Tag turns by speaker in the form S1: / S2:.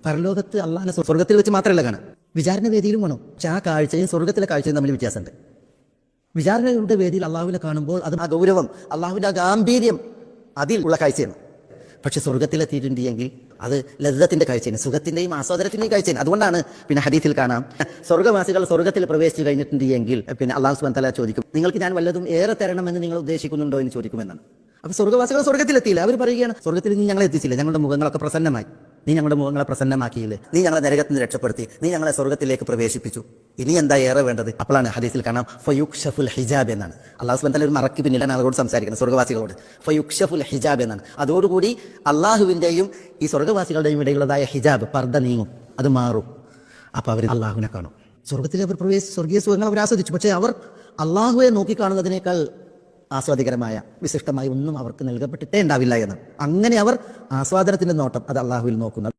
S1: പരലോകത്ത് അള്ളാഹിനെ സ്വർഗത്തിൽ വെച്ച് മാത്രമല്ല കാണാം, വിചാരണ വേദിയിലും വേണം. പക്ഷെ ആ കാഴ്ചയും സ്വർഗത്തിലെ കാഴ്ചയും തമ്മിൽ വ്യത്യാസമുണ്ട്. വിചാരണയുടെ വേദിയിൽ അള്ളാഹുവിനെ കാണുമ്പോൾ അത് ആ ഗൗരവം, അള്ളാഹുവിന്റെ ആ ഗാംഭീര്യം അതിൽ ഉള്ള കാഴ്ചയാണ്. പക്ഷെ സ്വർഗത്തിലെത്തിയിട്ടുണ്ടെങ്കിൽ അത് ലദ്ദത്തിന്റെ കാഴ്ചയാണ്, സുഖത്തിന്റെയും ആസ്വാദനത്തിന്റെയും കാഴ്ചയാണ്. അതുകൊണ്ടാണ് പിന്നെ ഹദീസിൽ കാണാം, സ്വർഗവാസികൾ സ്വർഗത്തിൽ പ്രവേശിച്ചു കഴിഞ്ഞിട്ടുണ്ട് എങ്കിൽ പിന്നെ അള്ളാഹു സുബ്ഹാനഹു വ തആല ചോദിക്കും, നിങ്ങൾക്ക് ഞാൻ വല്ലതും ഏറെ തരണമെന്ന് നിങ്ങൾ ഉദ്ദേശിക്കുന്നുണ്ടോ എന്ന് ചോദിക്കുമെന്നാണ്. അപ്പൊ സ്വർഗവാസികൾ സ്വർഗത്തിലെത്തിയില്ല. അവർ പറയുകയാണ്, സ്വർഗത്തിൽ നീ ഞങ്ങളെ എത്തിച്ചില്ല, ഞങ്ങളുടെ മുഖങ്ങളൊക്കെ പ്രസന്നമായി, നീ ഞങ്ങളുടെ മുഖങ്ങളെ പ്രസന്നമാക്കിയില്ലേ, നീ ഞങ്ങളെ നരകത്തിൽ നിന്ന് രക്ഷപ്പെടുത്തി, നീ ഞങ്ങളെ സ്വർഗത്തിലേക്ക് പ്രവേശിപ്പിച്ചു, ഇനി എന്താ ഏറെ വേണ്ടത്? അപ്പോഴാണ് ഹദീസിൽ കാണാം ഫയുക്ഷഫുൽ ഹിജാബ് എന്നാണ്. അള്ളാഹു സുബ്ഹാനഹു വ തആല ഒരു മറയ്ക്ക് പിന്നിലാണ് അവരോട് സംസാരിക്കുന്നത്, സ്വർഗവാസികളോട്. ഫയുക്ഷഫുൽ ഹിജാബ് എന്നാണ്. അതോടുകൂടി അള്ളാഹുവിന്റെയും ഈ സ്വർഗവാസികളുടെയും ഇടയിലുള്ളതായ ഹിജാബ്, പർദ്ദ നീങ്ങും, അത് മാറും. അപ്പൊ അവർ അള്ളാഹുവിനെ കാണും. സ്വർഗത്തിൽ അവർ സ്വർഗീയ സുഖങ്ങൾ അവർ ആസ്വദിച്ചു. പക്ഷേ അവർ അള്ളാഹുവെ നോക്കിക്കാണുന്നതിനേക്കാൾ ആസ്വാദികരമായ വിശിഷ്ടമായി ഒന്നും അവർക്ക് നൽകപ്പെട്ടിട്ടേ ഉണ്ടാവില്ല എന്ന്. അങ്ങനെ അവർ ആസ്വാദനത്തിന്റെ നോട്ടം അത് അള്ളാഹുവിൽ നോക്കുന്നു.